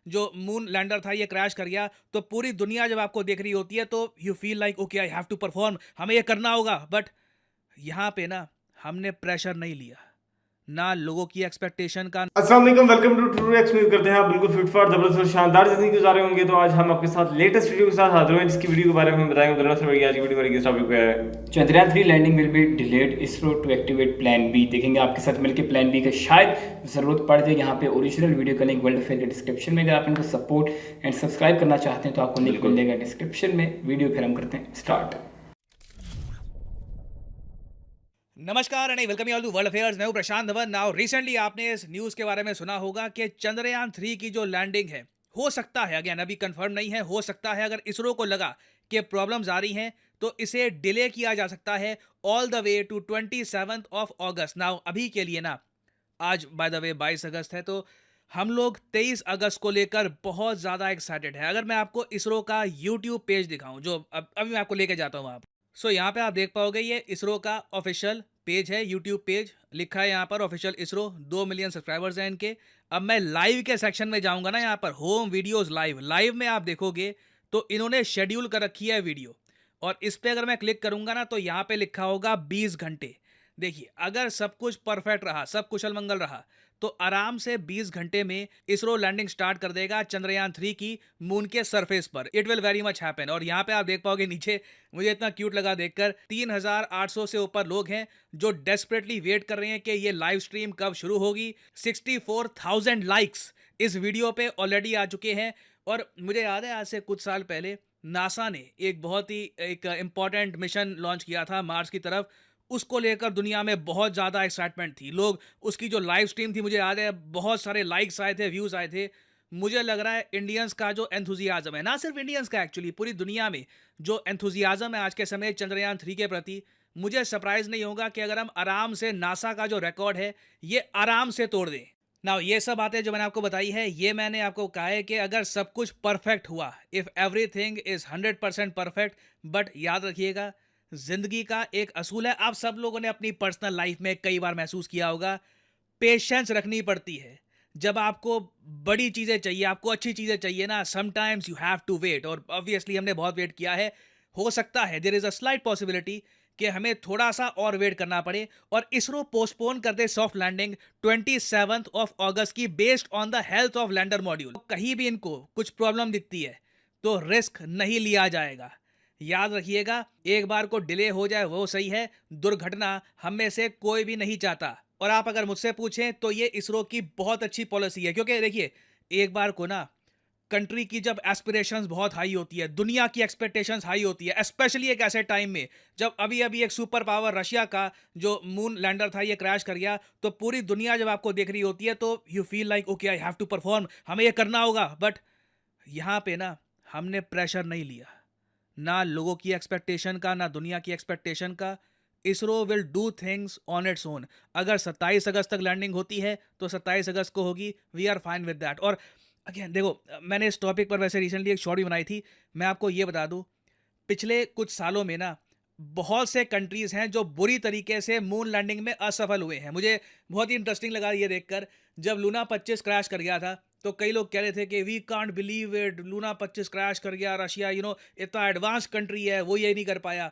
जो moon lander था ये क्रैश कर गया, तो पूरी दुनिया जब आपको देख रही होती है तो you feel like okay I have to perform, हमें ये करना होगा। बट यहाँ पे ना हमने प्रेशर नहीं लिया, ना लोगों की एक्सपेक्टेशन का। अस्सलाम वालेकुम, वेलकम टू ट्रू एक्स। उम्मीद करते हैं आप बिल्कुल फिट फाट जबरदस्त और शानदार जिंदगी गुजार रहे होंगे। तो आज हम आपके साथ लेटेस्ट वीडियो के साथ हाजिर हुए हैं, जिसकी वीडियो के बारे में हम बताएंगे। तो आज की वीडियो में किस टॉपिक पे है? Chandrayaan 3 landing will be delayed, ISRO to activate plan B. देखेंगे आपके साथ मिलकर प्लान बी का शायद ज़रूरत पड़ जाए। यहाँ पे ओरिजिनल वीडियो का लिंक वर्ल्ड अफेयर के डिस्क्रिप्शन में, अगर आप इनको सपोर्ट एंड सब्सक्राइब करना चाहते हैं तो आपको लिंक मिल जाएगा डिस्क्रिप्शन में। वीडियो फिर हम करते हैं स्टार्ट। नमस्कार and welcome you all to world affairs. मैं हूं प्रशांत धवन। नाउ रिसेंटली आपने इस न्यूज़ के बारे में सुना होगा कि चंद्रयान 3 की जो लैंडिंग है, हो सकता है, अगेन अभी कंफर्म नहीं है, हो सकता है अगर इसरो को लगा कि प्रॉब्लम्स आ रही हैं तो इसे डिले किया जा सकता है all the way to 27 of August. Now अभी के लिए ना, आज बाय द वे 22 अगस्त है, तो हम लोग 23 अगस्त को लेकर बहुत ज़्यादा एक्साइटेड है। अगर मैं आपको इसरो का यूट्यूब पेज दिखाऊं, जो अभी मैं आपको लेके जाता हूँ वहाँ, सो यहाँ पे आप देख पाओगे ये इसरो का ऑफिशियल पेज है, यूट्यूब पेज। लिखा है यहाँ पर ऑफिशियल इसरो, 2 मिलियन सब्सक्राइबर्स हैं इनके। अब मैं लाइव के सेक्शन में जाऊँगा ना, यहाँ पर होम वीडियोज़ लाइव, लाइव में आप देखोगे तो इन्होंने शेड्यूल कर रखी है वीडियो, और इस पर अगर मैं क्लिक करूँगा ना तो यहाँ पे लिखा होगा 20 घंटे। देखिए, अगर सब कुछ परफेक्ट रहा, सब कुशल मंगल रहा, तो आराम से 20 घंटे में इसरो लैंडिंग स्टार्ट कर देगा चंद्रयान 3 की मून के सरफेस पर। It will very much happen. और यहाँ पे आप देख पाओगे नीचे, मुझे इतना क्यूट लगा देखकर, 3800 से ऊपर लोग हैं जो डेस्परेटली वेट कर रहे हैं कि ये लाइव स्ट्रीम कब शुरू होगी। 64,000 लाइक्स इस वीडियो पे ऑलरेडी आ चुके हैं। और मुझे याद है आज से कुछ साल पहले नासा ने एक बहुत ही एक इम्पॉर्टेंट मिशन लॉन्च किया था मार्स की तरफ। उसको लेकर दुनिया में बहुत ज़्यादा एक्साइटमेंट थी। लोग, उसकी जो लाइव स्ट्रीम थी, मुझे याद है बहुत सारे लाइक्स आए थे, व्यूज़ आए थे। मुझे लग रहा है इंडियंस का जो एंथुजियाज़म है, ना सिर्फ इंडियंस का, एक्चुअली पूरी दुनिया में जो एंथुजियाज़म है आज के समय चंद्रयान 3 के प्रति, मुझे सरप्राइज़ नहीं होगा कि अगर हम आराम से नासा का जो रिकॉर्ड है ये आराम से तोड़ दें। नाउ ये सब बातें जो मैंने आपको बताई है, ये मैंने आपको कहा है कि अगर सब कुछ परफेक्ट हुआ, if everything is 100% perfect. But याद रखिएगा, जिंदगी का एक असूल है, आप सब लोगों ने अपनी पर्सनल लाइफ में कई बार महसूस किया होगा, पेशेंस रखनी पड़ती है। जब आपको बड़ी चीज़ें चाहिए, आपको अच्छी चीज़ें चाहिए ना, sometimes you have to wait. और ऑब्वियसली हमने बहुत वेट किया है। हो सकता है there is a slight possibility कि हमें थोड़ा सा और वेट करना पड़े और इसरो पोस्टपोन कर दे सॉफ्ट लैंडिंग 27 ऑफ अगस्त की, based on the health of lander module. कहीं भी इनको कुछ प्रॉब्लम दिखती है तो रिस्क नहीं लिया जाएगा। याद रखिएगा, एक बार को डिले हो जाए वो सही है, दुर्घटना हम में से कोई भी नहीं चाहता। और आप अगर मुझसे पूछें तो ये इसरो की बहुत अच्छी पॉलिसी है, क्योंकि देखिए, एक बार को ना, कंट्री की जब एस्पिरेशंस बहुत हाई होती है, दुनिया की एक्सपेक्टेशंस हाई होती है, स्पेशली एक ऐसे टाइम में जब अभी अभी एक सुपर पावर रशिया का जो मून लैंडर था ये क्रैश कर गया, तो पूरी दुनिया जब आपको देख रही होती है तो you feel like okay I have to perform, हमें ये करना होगा। बट यहाँ पे ना हमने प्रेशर नहीं लिया, ना लोगों की एक्सपेक्टेशन का, ना दुनिया की एक्सपेक्टेशन का। ISRO will do things on its own. अगर 27 अगस्त तक लैंडिंग होती है तो 27 अगस्त को होगी, we are fine with that. और अगेन देखो, मैंने इस टॉपिक पर वैसे रिसेंटली एक शॉर्ट भी बनाई थी। मैं आपको ये बता दूं, पिछले कुछ सालों में ना बहुत से कंट्रीज हैं जो बुरी तरीके से मून लैंडिंग में असफल हुए हैं। मुझे बहुत ही इंटरेस्टिंग लगा ये देखकर, जब लूना 25 क्रैश कर गया था तो कई लोग कह रहे थे कि we can't believe it, Luna 25 crash कर गया, रशिया इतना एडवांस कंट्री है, वो ये नहीं कर पाया।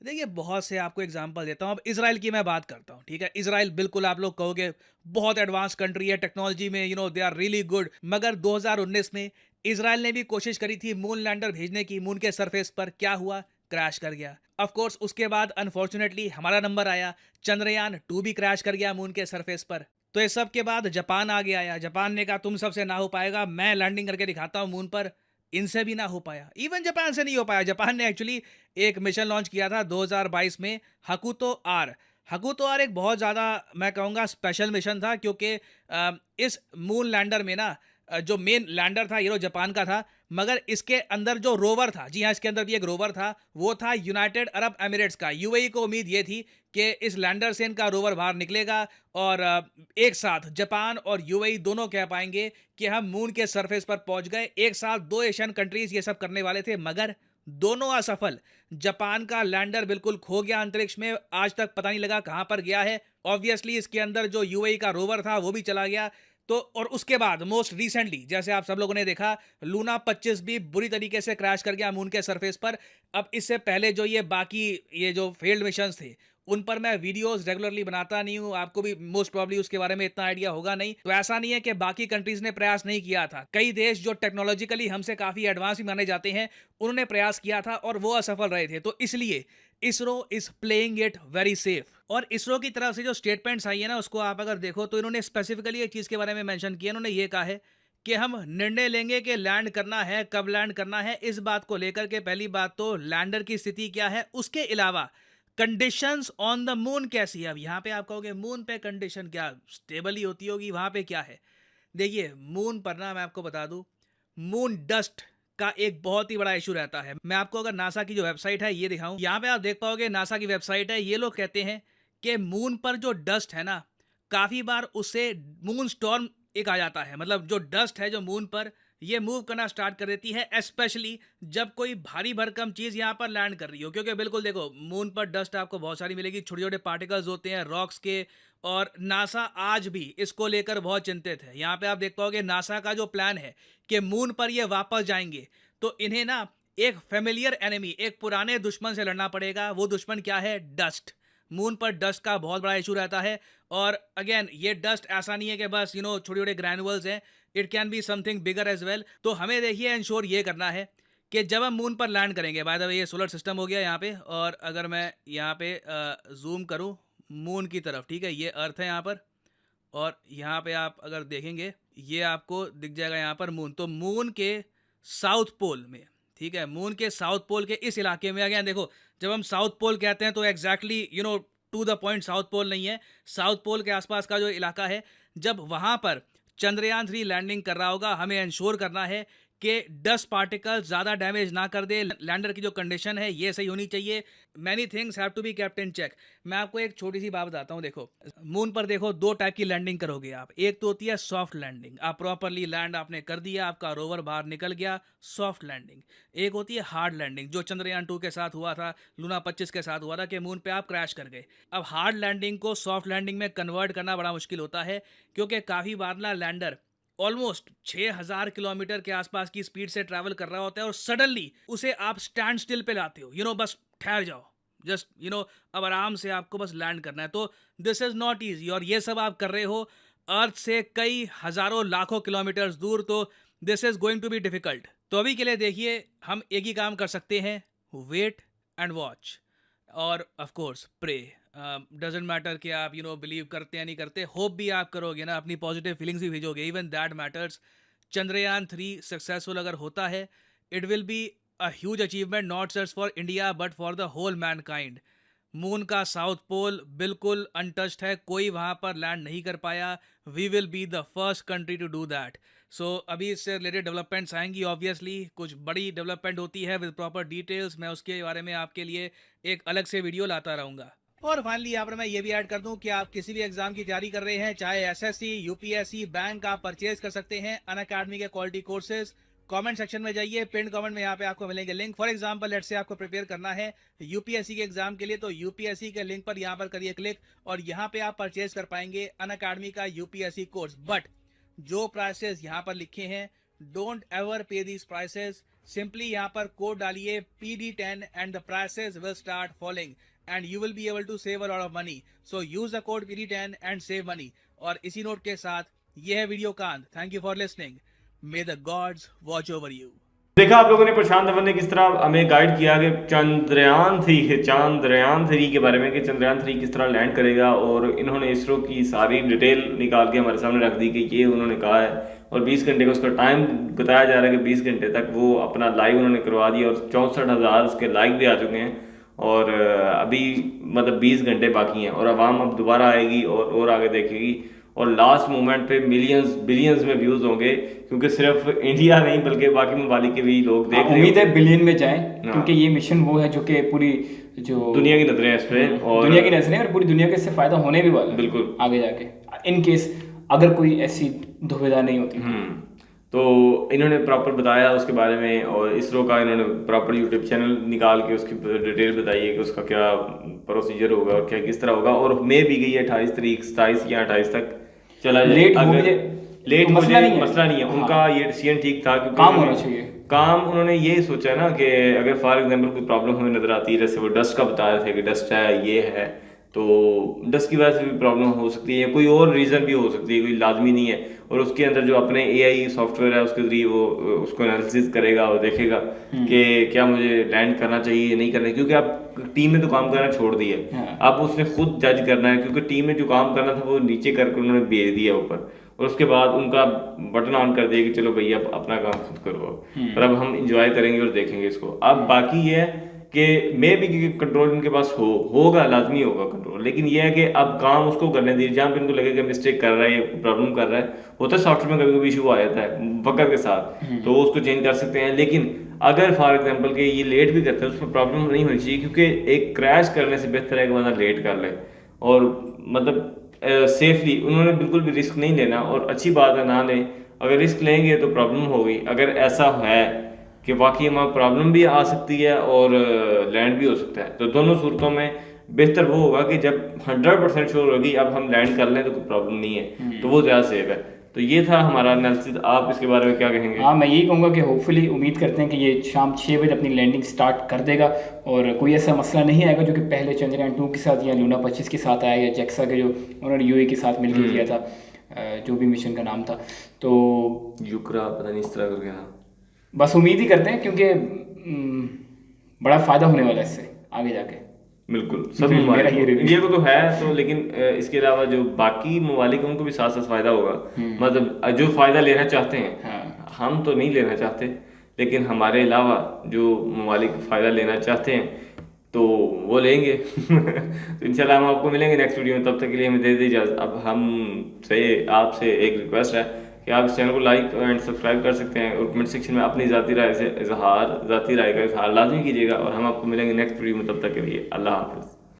देखिए, बहुत से आपको एग्जांपल देता हूँ। अब इसराइल की मैं बात करता हूँ, ठीक है। इसराइल बिल्कुल आप लोग कहोगे बहुत एडवांस कंट्री है टेक्नोलॉजी में, दे आर रियली गुड। मगर 2019 में इसराइल ने भी कोशिश करी थी मून लैंडर भेजने की मून के सरफेस पर, क्या हुआ? क्रैश कर गया। ऑफ कोर्स उसके बाद अनफॉर्चुनेटली हमारा नंबर आया, चंद्रयान 2 भी क्रैश कर गया मून के सरफेस पर। तो इस सब के बाद जापान आगे आया। जापान ने कहा तुम सबसे ना हो पाएगा, मैं लैंडिंग करके दिखाता हूँ मून पर। इनसे भी ना हो पाया, इवन जापान से नहीं हो पाया। जापान ने एक्चुअली एक मिशन लॉन्च किया था 2022 में, हकुतो आर। हकुतो आर एक बहुत ज़्यादा, मैं कहूँगा, स्पेशल मिशन था, क्योंकि इस मून लैंडर में ना, जो मेन लैंडर था ये जापान का था, मगर इसके अंदर जो रोवर था, जी हाँ, इसके अंदर भी एक रोवर था, वो था यूनाइटेड अरब एमिरेट्स का। यूएई को उम्मीद ये थी कि इस लैंडर से इनका रोवर बाहर निकलेगा और एक साथ जापान और यूएई दोनों कह पाएंगे कि हम मून के सरफेस पर पहुंच गए। एक साथ दो एशियन कंट्रीज ये सब करने वाले थे, मगर दोनों असफल। जापान का लैंडर बिल्कुल खो गया अंतरिक्ष में, आज तक पता नहीं लगा कहां पर गया है। ऑब्वियसली इसके अंदर जो यूएई का रोवर था वो भी चला गया। तो और उसके बाद मोस्ट रिसेंटली जैसे आप सब लोगों ने देखा, लूना 25 भी बुरी तरीके से क्रैश कर गया मून के सरफेस पर। अब इससे पहले जो ये बाकी ये जो फेल्ड मिशंस थे, उन पर मैं वीडियोस रेगुलरली बनाता नहीं हूँ, आपको भी मोस्ट प्रॉब्ली उसके बारे में इतना आइडिया होगा नहीं। तो ऐसा नहीं है कि बाकी कंट्रीज ने प्रयास नहीं किया था। कई देश जो टेक्नोलॉजिकली हमसे काफी एडवांस भी माने जाते हैं, उन्होंने प्रयास किया था और वो असफल रहे थे। तो इसलिए ISRO is playing it very safe. और इसरो की तरफ से जो स्टेटमेंट्स आई है ना, उसको आप अगर देखो तो इन्होंने स्पेसिफिकली एक चीज के बारे में मेंशन किया। इन्होंने ये कहा है कि हम निर्णय लेंगे कि लैंड करना है, कब लैंड करना है, इस बात को लेकर के पहली बात तो लैंडर की स्थिति क्या है, उसके अलावा कंडीशंस ऑन द मून कैसी है। अब यहाँ पे आप कहोगे मून पे कंडीशन क्या स्टेबल ही होती होगी, वहां पे क्या है। देखिए मून पर ना मैं आपको बता दूं, मून डस्ट का एक बहुत ही बड़ा इशू रहता है। मैं आपको अगर नासा की जो वेबसाइट है ये दिखाऊं, यहाँ पे आप देख पाओगे नासा की वेबसाइट है। ये लोग कहते हैं कि मून पर जो डस्ट है ना, काफी बार उससे मून स्टॉर्म एक आ जाता है। मतलब जो डस्ट है जो मून पर ये मूव करना स्टार्ट कर देती है, स्पेशली जब कोई भारी भरकम चीज यहाँ पर लैंड कर रही हो। क्योंकि बिल्कुल देखो मून पर डस्ट आपको बहुत सारी मिलेगी, छोटे छोटे पार्टिकल्स होते हैं रॉक्स के, और नासा आज भी इसको लेकर बहुत चिंतित है। यहाँ पे आप देख पाओगे नासा का जो प्लान है कि मून पर ये वापस जाएंगे, तो इन्हें ना एक फेमिलियर एनिमी, एक पुराने दुश्मन से लड़ना पड़ेगा। वो दुश्मन क्या है? डस्ट। मून पर डस्ट का बहुत बड़ा इशू रहता है। और अगेन ये डस्ट ऐसा नहीं है कि बस छोटे छोटे ग्रैनुअल्स हैं, it can be something bigger as well. तो हमें देखिए इंश्योर ये करना है कि जब हम मून पर लैंड करेंगे, बाय द वे ये सोलर सिस्टम हो गया यहाँ पे, और अगर मैं यहाँ पे जूम करूँ मून की तरफ, ठीक है, ये अर्थ है यहाँ पर, और यहाँ पे आप अगर देखेंगे ये आपको दिख जाएगा यहाँ पर मून। तो मून के साउथ पोल में, ठीक है, मून के साउथ पोल के इस इलाके में, अगेन देखो जब हम साउथ पोल कहते हैं तो exactly to the point south pole नहीं है, साउथ पोल के आसपास का जो इलाका है, जब वहाँ पर चंद्रयान 3 लैंडिंग कर रहा होगा, हमें इंश्योर करना है कि डस्ट पार्टिकल्स ज़्यादा डैमेज ना कर दे। लैंडर की जो कंडीशन है ये सही होनी चाहिए। Many things have to be kept in check. मैं आपको एक छोटी सी बात बताता हूँ। देखो मून पर देखो दो टाइप की लैंडिंग करोगे आप। एक तो होती है सॉफ्ट लैंडिंग, आप प्रॉपरली लैंड आपने कर दिया, आपका रोवर बाहर निकल गया, सॉफ्ट लैंडिंग। एक होती है हार्ड लैंडिंग, जो चंद्रयान 2 के साथ हुआ था, लूना 25 के साथ हुआ था कि मून पे आप क्रैश कर गए। अब हार्ड लैंडिंग को सॉफ्ट लैंडिंग में कन्वर्ट करना बड़ा मुश्किल होता है, क्योंकि काफ़ी बार ना लैंडर ऑलमोस्ट 6000 किलोमीटर के आसपास की स्पीड से ट्रैवल कर रहा होता है और सडनली उसे आप स्टैंड स्टिल पे लाते हो, बस ठहर जाओ, जस्ट अब आराम से आपको बस लैंड करना है। तो दिस इज नॉट ईजी, और ये सब आप कर रहे हो अर्थ से कई हजारों लाखों किलोमीटर्स दूर, तो this is going to be difficult. तो अभी के लिए देखिए हम एक ही काम कर सकते हैं, वेट एंड वॉच, और of course pray. Doesn't matter कि आप बिलीव करते हैं नहीं करते, होप भी आप करोगे ना, अपनी पॉजिटिव फीलिंग्स भी भेजोगे, even that matters. Chandrayaan 3 successful अगर होता है, it will be a huge achievement, not just for India but for the whole mankind. Moon का साउथ पोल बिल्कुल अनटच्ड है, कोई वहाँ पर लैंड नहीं कर पाया। We will be the first country to do that. So अभी इससे रिलेटेड डेवलपमेंट्स आएंगी, ऑब्वियसली कुछ बड़ी डेवलपमेंट होती है विद प्रॉपर डिटेल्स, मैं उसके बारे में आपके लिए एक अलग से वीडियो लाता रहूँगा। और फाइनली यहाँ पर मैं ये भी ऐड कर दूं कि आप किसी भी एग्जाम की तैयारी कर रहे हैं, चाहे एसएससी, यूपीएससी, बैंक, आप परचेज कर सकते हैं अनअकैडमी के क्वालिटी कोर्सेज। कमेंट सेक्शन में जाइए, पिन कमेंट में यहाँ पे आपको मिलेंगे link. For example let's say आपको प्रिपेयर करना है यूपीएससी के एग्जाम के लिए, तो यूपीएससी के लिंक पर यहाँ पर करिए क्लिक, और यहाँ पे आप परचेज कर पाएंगे अनअकैडमी का यूपीएससी कोर्स। बट जो प्राइसेस यहाँ पर लिखे हैं, डोंट एवर पे दीज प्राइसेस। सिंपली यहाँ पर कोड डालिए PD10 and the prices will start following and you will be able to save a lot of money. So use the code PD10 and save money. और इसी note के साथ ये है video का अंत। Thank you for listening. May the gods watch over you. देखा आप लोगों ने प्रशांत धवन ने किस तरह हमें गाइड किया कि चंद्रयान 3 के बारे में, कि चंद्रयान 3 किस तरह लैंड करेगा, और इन्होंने इसरो की सारी डिटेल निकाल के हमारे सामने रख दी कि ये उन्होंने कहा है, और 20 घंटे का उसका टाइम बताया जा रहा है कि 20 घंटे तक वो अपना लाइव उन्होंने करवा दिया, और 64,000 उसके लाइक भी आ चुके हैं, और अभी मतलब 20 घंटे बाकी हैं, और आवाम अब दोबारा आएगी और आगे देखेगी, और लास्ट मोमेंट पे बिलियंस में व्यूज होंगे, क्योंकि सिर्फ इंडिया नहीं बल्कि बाकी ममालिक के भी लोग देख रहे हैं। उम्मीद है बिलियन में जाएं, क्योंकि ये मिशन वो है जो कि पूरी जो दुनिया की नजरें इस पे, और दुनिया की नजरें, और पूरी दुनिया के इससे फायदा होने भी वाला है बिल्कुल आगे जाके, इन केस अगर कोई ऐसी दुविधा नहीं होती। तो इन्होंने प्रॉपर बताया उसके बारे में, और इसरो का इन्होंने प्रॉपर यूट्यूब चैनल निकाल के उसकी डिटेल बताई है कि उसका क्या प्रोसीजर होगा और क्या किस तरह होगा, और मे भी गई है 28 तारीख, 27 या 28 तक चला जाए। लेट हो भी लेट तो मुझे नहीं है। मसला नहीं है, हाँ। उनका ये डिसीजन ठीक था क्योंकि काम होना चाहिए। काम उन्होंने ये सोचा ना कि अगर फॉर एग्जांपल कोई प्रॉब्लम हमें नजर आती है, जैसे वो डस्ट का बता रहे थे कि डस्ट है ये है, तो डस्ट की वजह से भी प्रॉब्लम हो सकती है, कोई और रीज़न भी हो सकती है, कोई लाजमी नहीं है। और उसके अंदर जो अपने AI सॉफ्टवेयर है उसके जरिए वो उसको एनालिसिस करेगा और देखेगा कि क्या मुझे लैंड करना चाहिए या नहीं करना है, क्योंकि आप टीम ने तो काम करना छोड़ दिया है। हाँ। अब उसने खुद जज करना है, क्योंकि टीम ने जो काम करना था वो नीचे करके उन्होंने भेज दिया ऊपर, और उसके बाद उनका बटन ऑन कर दिया कि चलो भैया अपना काम खुद करो। पर अब हम इंजॉय करेंगे और देखेंगे इसको। अब बाकी ये है कि मे भी कंट्रोल इनके पास होगा, लाजमी होगा कंट्रोल, लेकिन ये है कि अब काम उसको करने दीजिए जहाँ पे इनको लगे कि मिस्टेक कर रहा है या प्रॉब्लम कर रहा है। होता है सॉफ्टवेयर में कभी कभी इशू आ जाता है वक्त के साथ, तो वो उसको चेंज कर सकते हैं। लेकिन अगर फॉर एग्जांपल के ये लेट भी करते हैं उसमें प्रॉब्लम नहीं होनी चाहिए, क्योंकि एक क्रैश करने से बेहतर है कि बंदा लेट कर ले, और मतलब सेफली उन्होंने बिल्कुल भी रिस्क नहीं लेना। और अच्छी बात है ना लें, अगर रिस्क लेंगे तो प्रॉब्लम होगी। अगर ऐसा है कि वाकई में प्रॉब्लम भी आ सकती है और लैंड भी हो सकता है, तो दोनों सूरतों में बेहतर वो होगा कि जब 100% श्योर होगी अब हम लैंड कर लें तो कोई प्रॉब्लम नहीं है, तो वो ज़्यादा सेफ है। तो ये था हमारा एनालिसिस। आप इसके बारे में क्या कहेंगे? हाँ, मैं यही कहूँगा कि होपफुली उम्मीद करते हैं कि ये शाम 6 बजे अपनी लैंडिंग स्टार्ट कर देगा और कोई ऐसा मसला नहीं आएगा जो कि पहले चंद्रयान 2 के साथ या लूना 25 के साथ आया, या जेक्सा के जो उन्होंने UAE के साथ मिलकर किया था, जो भी मिशन का नाम था, तो युक्रा पता नहीं इस तरह करके था। बस उम्मीद ही करते हैं क्योंकि बड़ा फ़ायदा होने वाला है इससे आगे जाके। बिल्कुल सब मेरा ये review। इंडिया को तो है, तो लेकिन इसके अलावा जो बाकी ममालिक हैं उनको भी साथ साथ फायदा होगा। मतलब जो फायदा लेना चाहते हैं, हाँ। हम तो नहीं लेना चाहते, लेकिन हमारे अलावा जो ममालिक फायदा लेना चाहते हैं तो वो लेंगे। तो इंशाल्लाह हम आपको मिलेंगे नेक्स्ट वीडियो में, तब तक के लिए हमें दे दीजिए इजाज़त। अब आपसे एक रिक्वेस्ट है कि आप इस चैनल को लाइक एंड सब्सक्राइब कर सकते हैं, और कमेंट सेक्शन में अपनी ज़ाती राय का इजहार लाजमी कीजिएगा, और हम आपको मिलेंगे नेक्स्ट वीडियो में, तब तक के लिए अल्लाह हाफ़िज़।